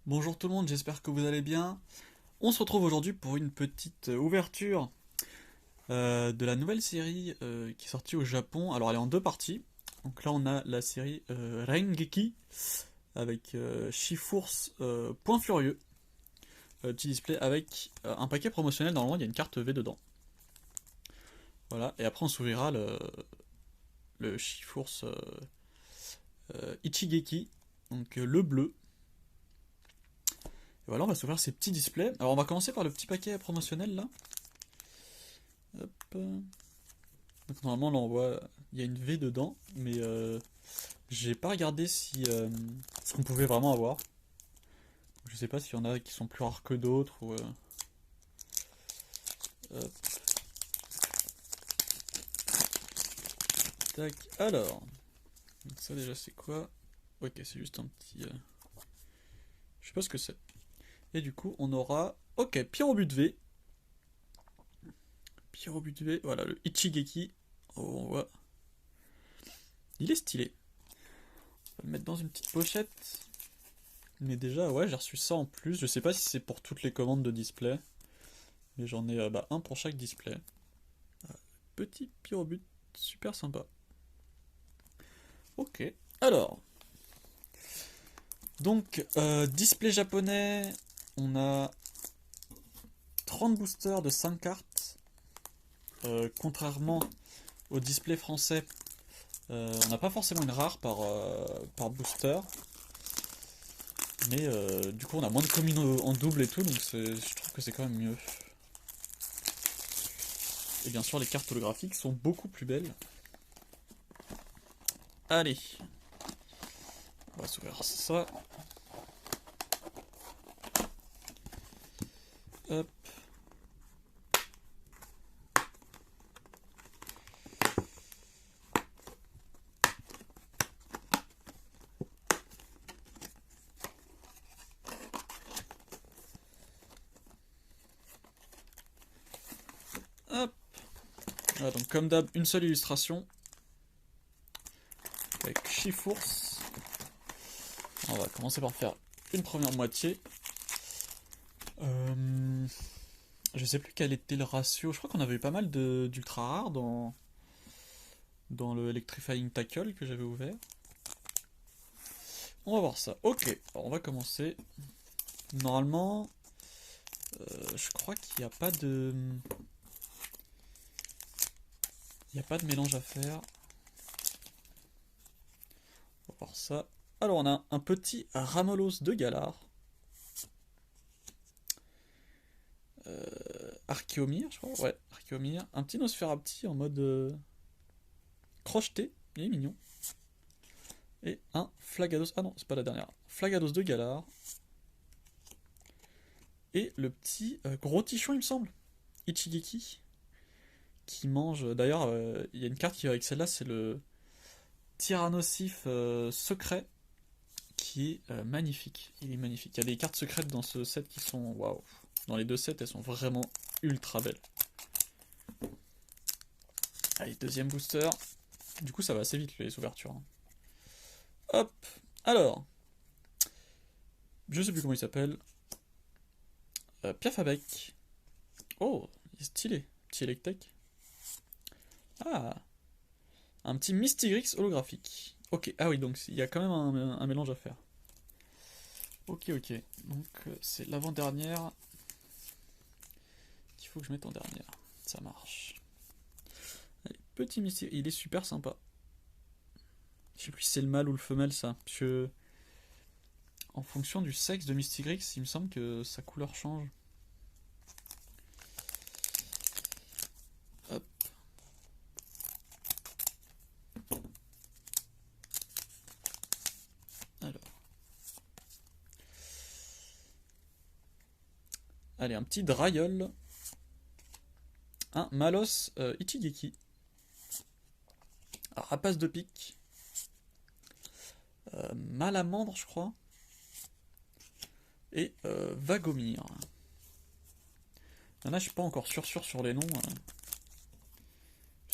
Bonjour tout le monde, j'espère que vous allez bien. On se retrouve aujourd'hui pour une petite ouverture de la nouvelle série qui est sortie au Japon. Alors elle est en deux parties. Donc là on a la série Rengeki avec Shiforce Point Furieux. Petit display avec un paquet promotionnel, normalement il y a une carte V dedans. Voilà, et après on s'ouvrira le Shiforce Ichigeki, donc le bleu. Et voilà, on va s'ouvrir ces petits displays. Alors on va commencer par le petit paquet promotionnel là. Hop. Donc normalement là on voit il y a une V dedans, mais j'ai pas regardé si ce qu'on pouvait vraiment avoir. Je sais pas s'il y en a qui sont plus rares que d'autres ou hop, tac. Alors, donc ça déjà c'est quoi? Ok, c'est juste un petit. Je sais pas ce que c'est. Et du coup on aura. Ok, Pyrobut V. Pyrobut V, voilà le Ichigeki. Oh, on voit. Il est stylé. On va le mettre dans une petite pochette. Mais déjà, ouais, j'ai reçu ça en plus. Je sais pas si c'est pour toutes les commandes de display. Mais j'en ai un pour chaque display. Petit pyrobut, super sympa. Ok, alors. Donc, display japonais, on a 30 boosters de 5 cartes. Contrairement au display français, on n'a pas forcément une rare par booster. Mais du coup, on a moins de communes en double et tout, donc je trouve que c'est quand même mieux. Et bien sûr, les cartes holographiques sont beaucoup plus belles. Allez, on va s'ouvrir ça. Hop. Hop. Voilà, donc comme d'hab, une seule illustration. Avec Shiforce. On va commencer par faire une première moitié. Je sais plus quel était le ratio. Je crois qu'on avait eu pas mal d'ultra rares dans le Electrifying Tackle que j'avais ouvert. On va voir ça. Ok, alors on va commencer. Normalement, je crois qu'il n'y a pas de. Il n'y a pas de mélange à faire. On va voir ça. Alors on a un petit Ramolos de Galar. Archeomir, je crois. Ouais, Archeomir. Un petit Nosferapti en mode crocheté. Il est mignon. Et un Flagados. Ah non, c'est pas la dernière. Flagados de Galar. Et le petit gros tichon, il me semble. Ichigeki. Qui mange. D'ailleurs, il y a une carte qui va avec celle-là, c'est le Tyrannosif secret. Qui est magnifique. Il est magnifique. Il y a des cartes secrètes dans ce set qui sont. Waouh. Dans les deux sets, elles sont vraiment ultra belles. Allez, deuxième booster. Du coup, ça va assez vite les ouvertures, hein. Hop. Alors. Je sais plus comment il s'appelle. Pierre Fabec. Oh, il est stylé. Petit Electek. Ah. Un petit Mystigrix holographique. Ok, ah oui, donc il y a quand même un mélange à faire. Ok, ok. Donc c'est l'avant-dernière qu'il faut que je mette en dernière. Ça marche. Allez, petit Mystigrix. Il est super sympa. Je sais plus si c'est le mâle ou le femelle ça. Parce que en fonction du sexe de Mystigrix, il me semble que sa couleur change. Hop. Alors. Allez, un petit Drayol. Un Malos Ichigeki. Rapace de pique. Malamandre, je crois. Et Vagomir. Là, je suis pas encore sûr sur les noms.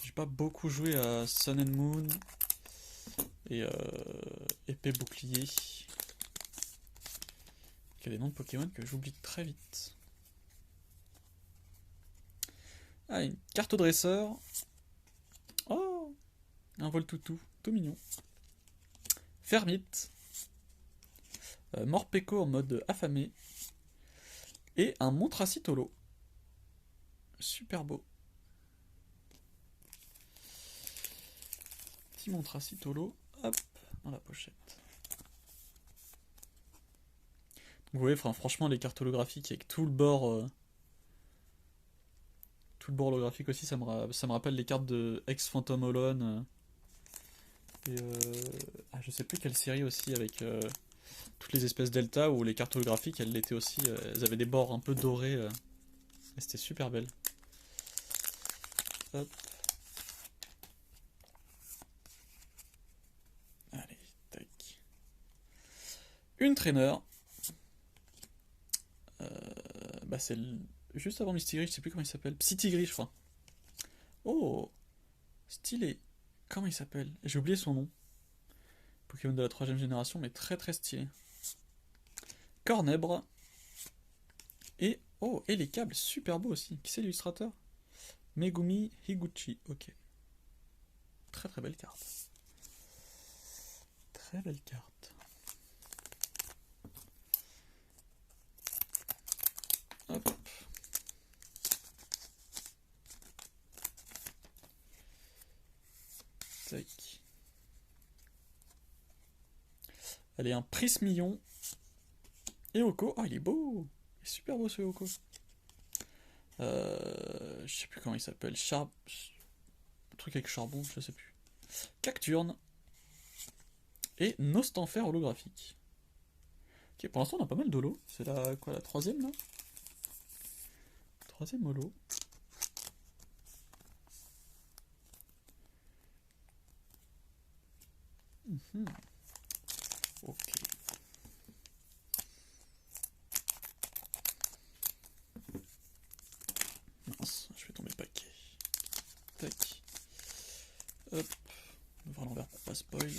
J'ai pas beaucoup joué à Sun and Moon et épée bouclier. qu'il y a des noms de Pokémon que j'oublie très vite. Ah, une carte au dresseur. Oh, un Voltoutou, tout mignon. Fermite. Morpeko en mode affamé. Et un Montracitolo. Super beau. Petit Montracitolo. Hop, dans la pochette. Vous voyez, franchement, les cartes holographiques avec tout le bord holographique aussi, ça me rappelle les cartes de Ex-Phantom Holon. Je sais plus quelle série aussi, avec toutes les espèces Delta, où les cartes holographiques, elles l'étaient aussi, elles avaient des bords un peu dorés, et c'était super belle. Hop. Allez, tac. Une traîneur. C'est juste avant Mistigris, je sais plus comment il s'appelle. Psytigris, je crois. Oh, stylé. Comment il s'appelle? J'ai oublié son nom. Pokémon de la 3ème génération, mais très très stylé. Cornèbre. Et les câbles, super beaux aussi. Qui c'est l'illustrateur? Megumi Higuchi. Ok. Très très belle carte. Très belle carte. Hop. Tac. Allez, un Prismillon. Et Oko. Oh, il est beau. Il est super beau ce Oko. Je sais plus comment il s'appelle. Un truc avec charbon, je sais plus. Cacturne. Et Nostanfer holographique. Ok, pour l'instant on a pas mal d'holo. C'est la 3ème là? 3ème holo. Ok. Mince, je vais tomber le paquet. Tac. Hop. On va voir l'envers pour pas spoil.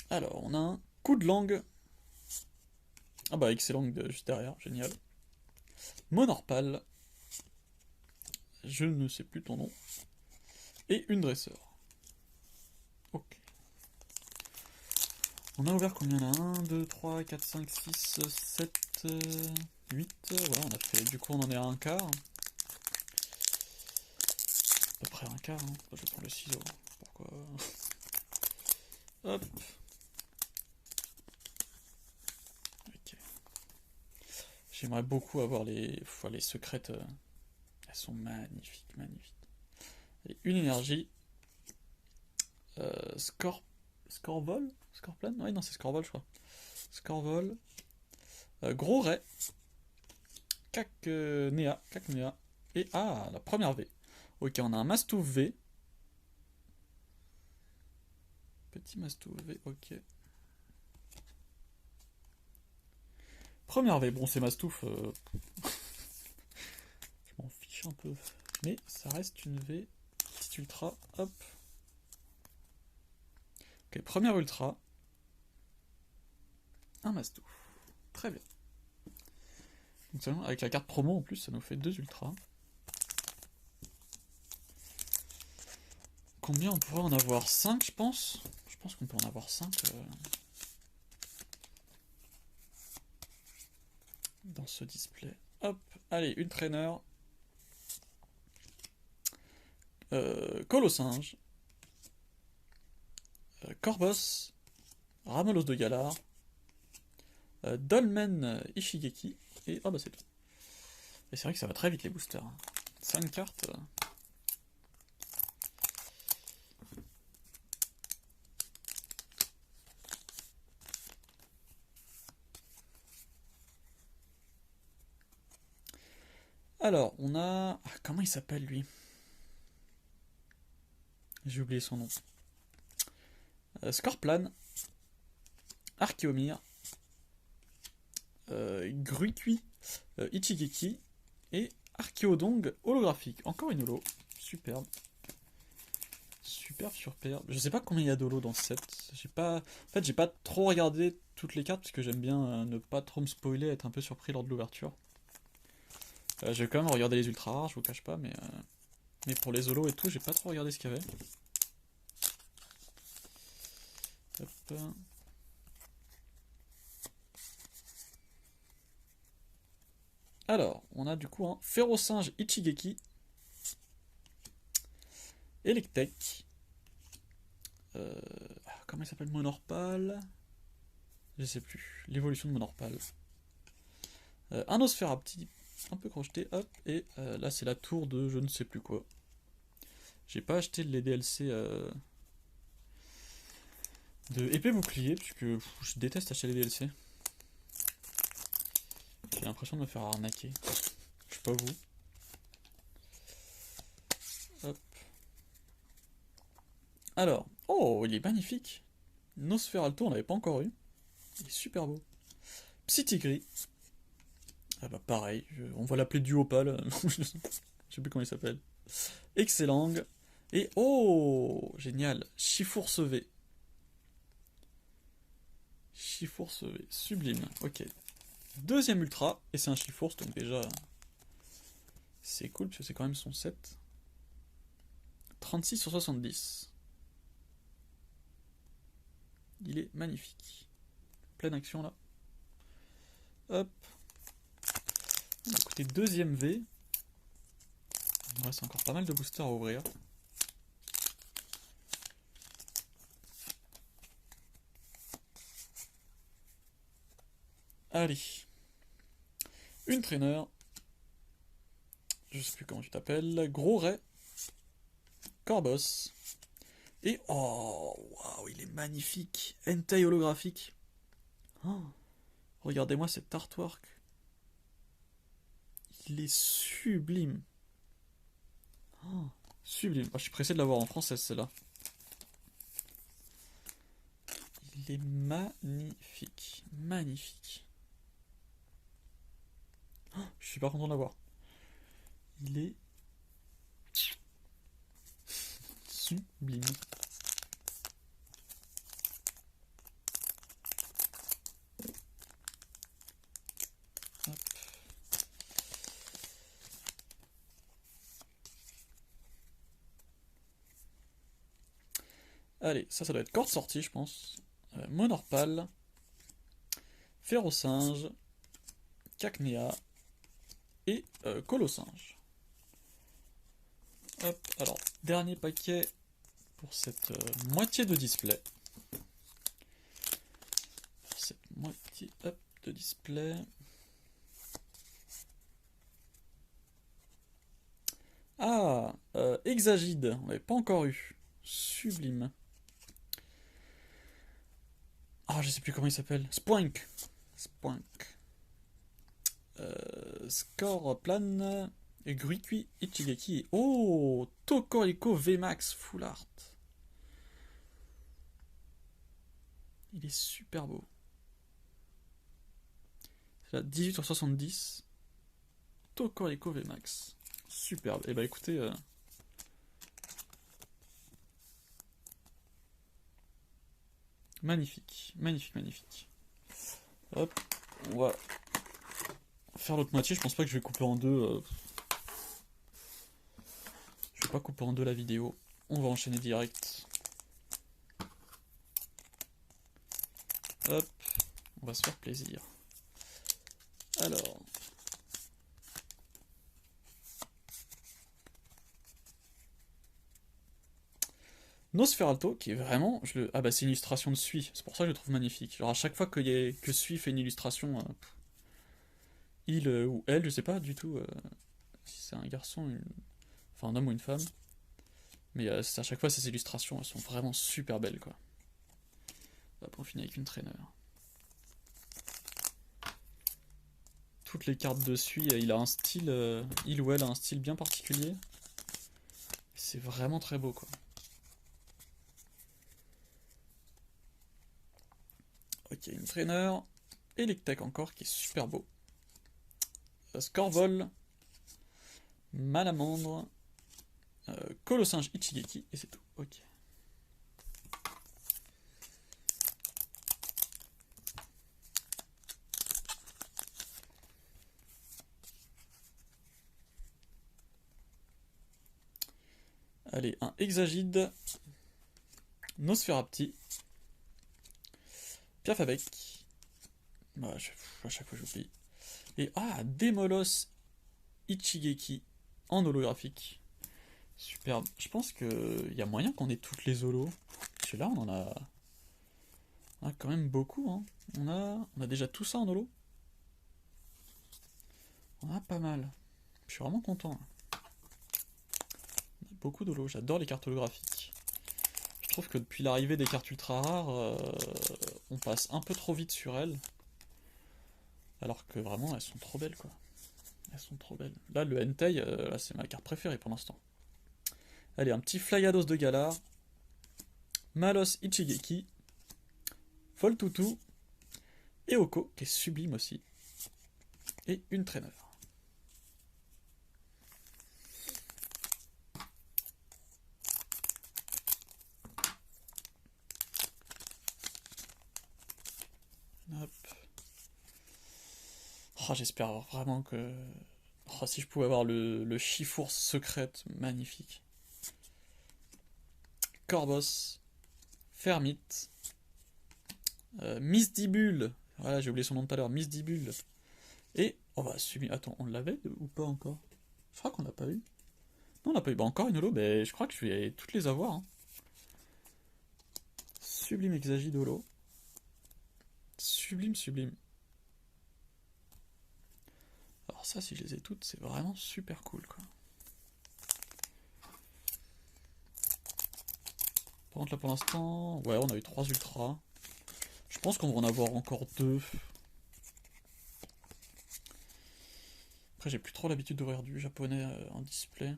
Alors, on a un coup de langue. Ah bah, excellent juste derrière, génial. Monorpal. Je ne sais plus ton nom. Et une dresseur. Ok. On a ouvert combien là? 1, 2, 3, 4, 5, 6, 7, 8. Voilà, on a fait. Du coup, on en est à un quart. À peu près un quart. Hein. Je vais prendre le ciseau. Pourquoi? Hop. Ok. J'aimerais beaucoup avoir les secrètes. Elles sont magnifiques, magnifiques. Allez, une énergie. Scorvol? Scorplan? Ouais, non, c'est Scorvol, je crois. Scorvol. Gros Ray. Cacnea. Et la première V. Ok, on a un Mastouf V. Petit Mastouf V, ok. Première V, bon, c'est Mastouf. Je m'en fiche un peu. Mais ça reste une V. Petit ultra, hop. Ok, première ultra. Un Mastouf. Très bien. Donc, avec la carte promo en plus, ça nous fait 2 ultras. Combien on pourrait en avoir? 5, je pense. Je pense qu'on peut en avoir 5 dans ce display. Hop, allez, une traîneur. Colossinge. Corboss. Ramelos de Galar. Dolmen Ishigeki. Et bah c'est tout. Et c'est vrai que ça va très vite les boosters. 5 cartes. Alors, on a... comment il s'appelle, lui? J'ai oublié son nom. Scorplan. Archeomir. Gruikui. Ichigeki. Et Archeodong holographique. Encore une holo. Superbe. superbe Je sais pas combien il y a d'holo dans ce set. En fait, j'ai pas trop regardé toutes les cartes parce que j'aime bien ne pas trop me spoiler, être un peu surpris lors de l'ouverture. Je vais quand même regarder les ultra rares, je vous cache pas, mais pour les holos et tout, j'ai pas trop regardé ce qu'il y avait. Hop. Alors, on a du coup un Férocinge Ichigeki, Electek, comment il s'appelle, Monorpal, je sais plus, l'évolution de Monorpal, un Nosferapti, un peu crocheté, hop, et là c'est la tour de je ne sais plus quoi. J'ai pas acheté les DLC de épée bouclier, puisque je déteste acheter les DLC. J'ai l'impression de me faire arnaquer. Je sais pas vous. Hop. Alors, oh, il est magnifique. Nosferalto, on l'avait pas encore eu. Il est super beau. Psytigris. Ah bah pareil, on va l'appeler Duopal. Je sais plus comment il s'appelle. Excellent. Et oh, génial. Chifource V. Chifource V, sublime. Ok. Deuxième ultra, et c'est un Chifource, donc déjà c'est cool, parce que c'est quand même son 7. 36 sur 70. Il est magnifique. Pleine action là. Hop. On va écouter deuxième V. Il me reste encore pas mal de boosters à ouvrir. Allez. Une traîneur. Je sais plus comment tu t'appelles. Gros Ray. Corbos. Et oh, waouh, il est magnifique. Hentai holographique. Oh, regardez-moi cet artwork. Il est sublime. Oh, sublime. Oh, je suis pressé de l'avoir en français, celle-là. Il est magnifique. Magnifique. Oh, je suis super content de l'avoir. Il est sublime. Hop. Allez, ça doit être corde sortie, je pense. Monorpal, Férocinge, Cacnea et Colossinge. Hop, alors, dernier paquet pour cette moitié de display. Pour cette moitié de display. Ah, Hexagide, on n'avait pas encore eu. Sublime. Ah, je sais plus comment il s'appelle. Spoink. Spoink. Scoreplan. Gruikui Ichigeki. Oh, Tokoriko VMAX Full Art. Il est super beau. C'est la 18 sur 70. Tokoriko VMAX. Superbe. Et bah écoutez. Magnifique. Magnifique, magnifique. Hop. On va faire l'autre moitié. Je pense pas que je vais couper en deux. Je vais pas couper en deux la vidéo. On va enchaîner direct. Hop. On va se faire plaisir. Alors. Nosferalto, qui est vraiment... Ah bah c'est une illustration de Sui, c'est pour ça que je le trouve magnifique. Genre à chaque fois que Sui fait une illustration, il ou elle, je sais pas du tout si c'est un garçon, enfin un homme ou une femme. Mais à chaque fois ces illustrations, elles sont vraiment super belles quoi. Hop, on finit avec une traîneur. Toutes les cartes de Sui, il a un style, il ou elle a un style bien particulier. C'est vraiment très beau quoi. Ok, une traîneur. Electek encore, qui est super beau. Scorvol. Malamandre. Colossinge Ichigeki, et c'est tout. Ok. Allez, un Hexagide. Nosferapti. Piaf avec. Bah, à chaque fois j'oublie. Et Demolos Ichigeki en holographique. Superbe. Je pense qu'il y a moyen qu'on ait toutes les holos. Parce que là, on en a quand même beaucoup. Hein. On a déjà tout ça en holo. On a pas mal. Je suis vraiment content. Là. On a beaucoup d'holos. J'adore les cartes holographiques. Je trouve que depuis l'arrivée des cartes ultra rares, on passe un peu trop vite sur elles. Alors que vraiment, elles sont trop belles, quoi. Elles sont trop belles. Là, le Entei, là, c'est ma carte préférée pour l'instant. Allez, un petit Flyados de Galar. Malos Ichigeki. Voltutu. Eoko, qui est sublime aussi. Et une traîneur. Hop. Oh, j'espère vraiment que... Oh, si je pouvais avoir le Chifours secrète, magnifique. Corvos. Fermite. Misdibule. Voilà, j'ai oublié son nom tout à l'heure. Misdibule. Et on va sublimer. Attends, on l'avait ou pas encore? Je crois qu'on n'a pas eu. Non, on n'a pas eu. Bah, encore une holo. Bah, je crois que je vais toutes les avoir. Hein. Sublime Hexagide holo. Sublime, sublime. Alors ça, si je les ai toutes, c'est vraiment super cool, quoi. Par contre, là, pour l'instant... Ouais, on a eu 3 ultras. Je pense qu'on va en avoir encore 2. Après, j'ai plus trop l'habitude d'ouvrir du japonais en display.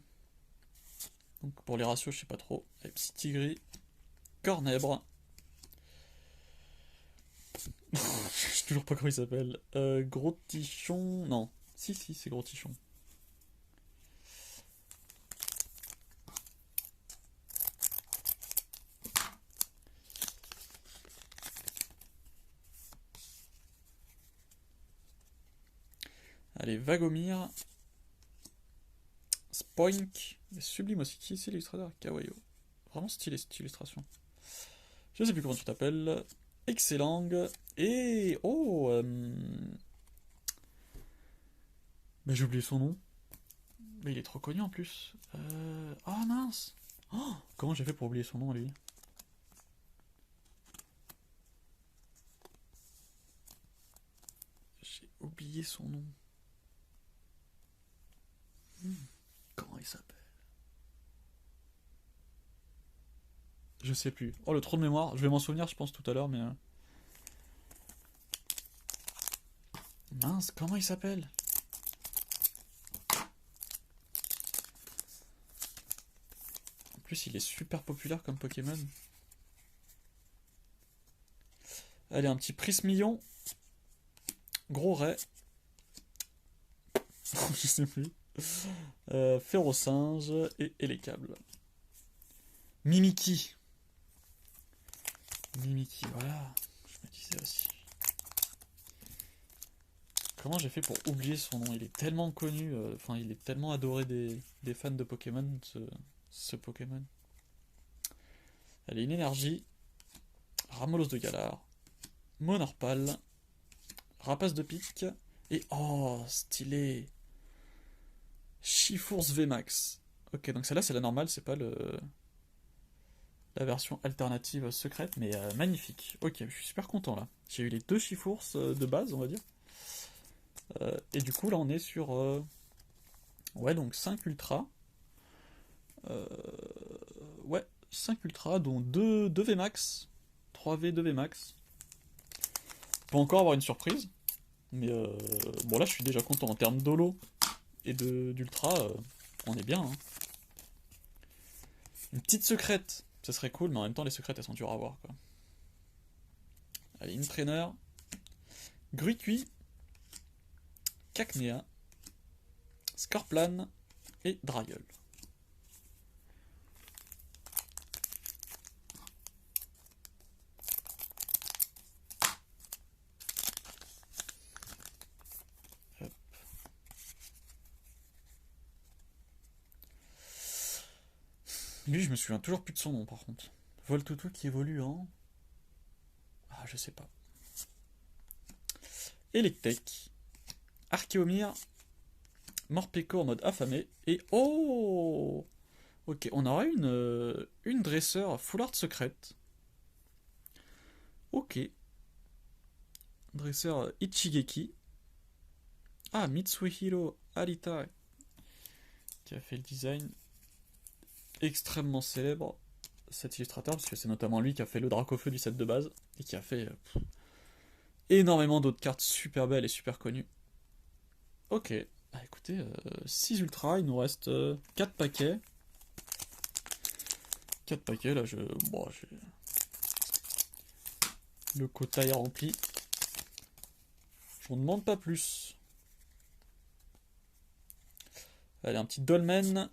Donc, pour les ratios, je sais pas trop. Allez, Psy-Tigri. Cornèbre. Je sais toujours pas comment il s'appelle. Gros Tichon. Non. Si, c'est Gros Tichon. Allez, Vagomir. Spoink. Sublime aussi. Qui c'est l'illustrateur? Kawaio. Vraiment stylé cette illustration. Je sais plus comment tu t'appelles. Excellent. Et... Oh Mais j'ai oublié son nom. Mais il est trop connu en plus. Oh mince. Oh, comment j'ai fait pour oublier son nom lui? J'ai oublié son nom. Comment il s'appelle? Je sais plus. Oh, le trou de mémoire. Je vais m'en souvenir, je pense, tout à l'heure, mais... Mince, comment il s'appelle? En plus, il est super populaire comme Pokémon. Allez, un petit Prismillon. Gros Ray. Je sais plus. Férocinge et Élécable. Mimiki. Mimiki, voilà. Je me disais aussi. Comment j'ai fait pour oublier son nom? Il est tellement connu, enfin il est tellement adoré des fans de Pokémon, ce Pokémon. Allez, une énergie. Ramolos de Galar. Monorpal. Rapace de pique. Et oh, stylé. Chifours VMAX. Ok, donc celle-là c'est la normale, c'est pas la version alternative secrète, mais magnifique. Ok, je suis super content là. J'ai eu les 2 Chifours de base, on va dire. Et du coup là on est sur... ouais, donc 5 ultras. Ouais, 5 ultras, dont 2 VMAX. 3V, 2 VMAX. On peut encore avoir une surprise. Mais bon là je suis déjà content en termes d'holo et d'ultra, on est bien. Hein. Une petite secrète, ça serait cool, mais en même temps les secrètes elles sont dures à avoir quoi. Allez, une trainer. Gruicui. Cacnea. Scorplan et Dragueul. Lui, je me souviens toujours plus de son nom par contre. Voltoutou qui évolue en. Ah, je sais pas. Electek. Archeomir. Morpeko en mode affamé. Et. Oh! Ok, on aura une dresseur full art secrète. Ok. Dresseur Ichigeki. Ah, Mitsuhiro Arita. Qui a fait le design extrêmement célèbre. Cet illustrateur, parce que c'est notamment lui qui a fait le Dracofeu du set de base. Et qui a fait énormément d'autres cartes super belles et super connues. Ok. Bah écoutez, 6 ultras, il nous reste 4 paquets. 4 paquets, là, bon, le quota est rempli. Je ne demande pas plus. Allez, un petit Dolmen.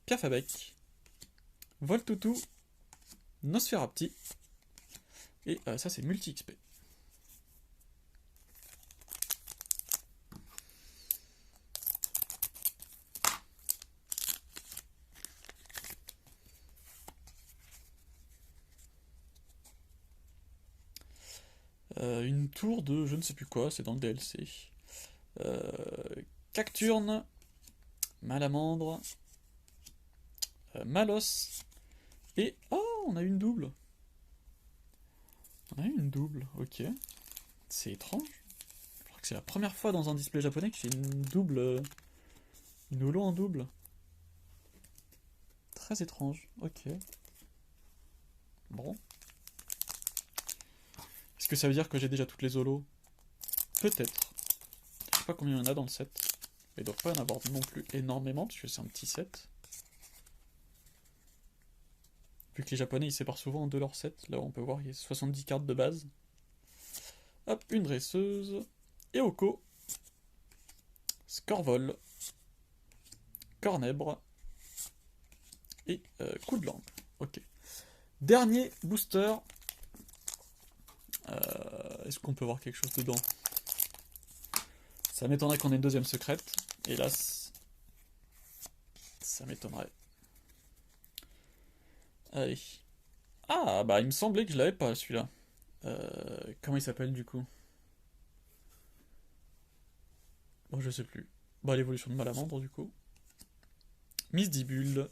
Piafabec. Voltoutou. Nosferapti. Et ça, c'est multi-XP. Une tour de je ne sais plus quoi, c'est dans le DLC. Cacturne, Malamandre, Malos, et... Oh, on a eu une double. On a eu une double, ok. C'est étrange. Je crois que c'est la première fois dans un display japonais que j'ai une double... une holo en double. Très étrange, ok. Bon. Est-ce que ça veut dire que j'ai déjà toutes les holos? Peut-être. Je sais pas combien il y en a dans le set. Mais il doit pas y en avoir non plus énormément, parce que c'est un petit set. Vu que les japonais ils séparent souvent en deux leurs sets, là on peut voir il y a 70 cartes de base. Hop, une dresseuse, Eoko, Scorvol, Cornèbre et coup de lampe. Ok. Dernier booster. Est-ce qu'on peut voir quelque chose dedans? Ça m'étonnerait qu'on ait une deuxième secrète. Hélas, ça m'étonnerait. Allez. Ah, bah il me semblait que je l'avais pas celui-là. Comment il s'appelle du coup? Bon, je sais plus. Bah, l'évolution de Malamandre du coup. Misdibule.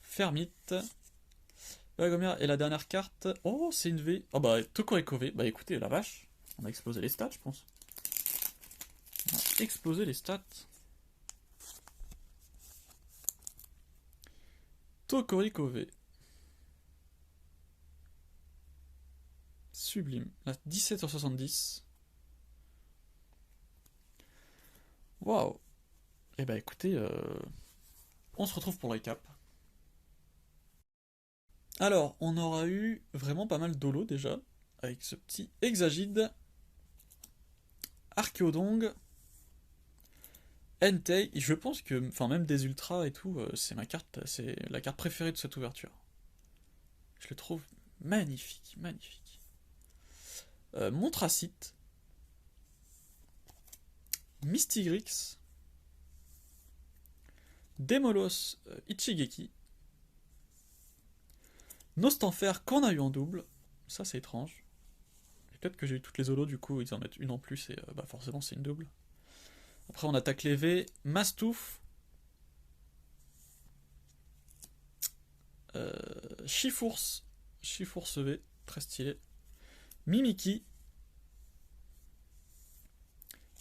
Fermite. Lagomir et la dernière carte. Oh, c'est une V. Oh bah, Tokoriko V. Bah écoutez, la vache. On a explosé les stats, je pense. On a explosé les stats. Tokoriko V. Sublime. La 17 sur 70. Waouh. Et bah écoutez, on se retrouve pour le récap. Alors, on aura eu vraiment pas mal d'holo déjà, avec ce petit Hexagide, Archéodong, Entei, et je pense que, enfin même des ultras et tout, c'est la carte préférée de cette ouverture. Je le trouve magnifique, magnifique. Montracite, Mystigrix, Démolos Ichigeki, Nostanfer qu'on a eu en double, ça c'est étrange. Peut-être que j'ai eu toutes les holos, du coup ils en mettent une en plus et bah forcément c'est une double. Après on attaque les V, Mastouf, Chifours V, très stylé, Mimiki,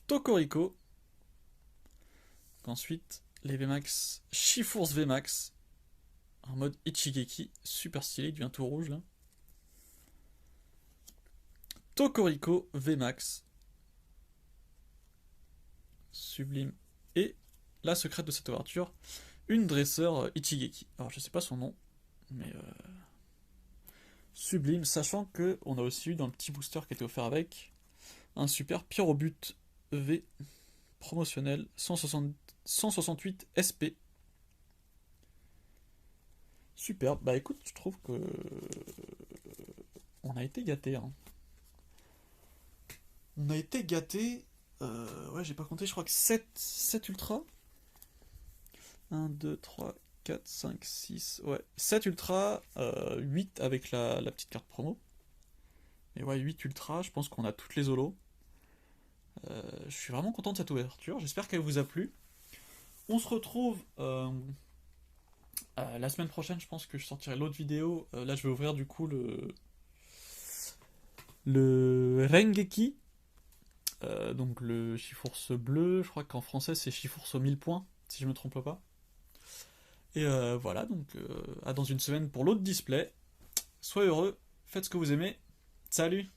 Tokoriko, ensuite les VMAX, Chifours VMAX, en mode Ichigeki, super stylé, il devient tout rouge là. Tokoriko VMAX, sublime, et la secrète de cette ouverture, une dresseur Ichigeki. Alors je sais pas son nom, mais sublime, sachant que on a aussi eu dans le petit booster qui était offert avec un super Pyrobut V promotionnel 168 SP. Super, bah écoute, je trouve que on a été gâtés. Hein. On a été gâtés. Ouais, j'ai pas compté, je crois que 7 ultras. 1, 2, 3, 4, 5, 6, ouais, 7 ultra, 8 avec la petite carte promo. Et ouais, 8 ultra, je pense qu'on a toutes les holos. Je suis vraiment content de cette ouverture, j'espère qu'elle vous a plu. On se retrouve la semaine prochaine, je pense que je sortirai l'autre vidéo. Là, je vais ouvrir du coup le Rengeki. Donc le Chifource bleu, je crois qu'en français c'est Chifource aux 1000 points, si je me trompe pas. Et voilà, donc à dans une semaine pour l'autre display. Soyez heureux, faites ce que vous aimez. Salut!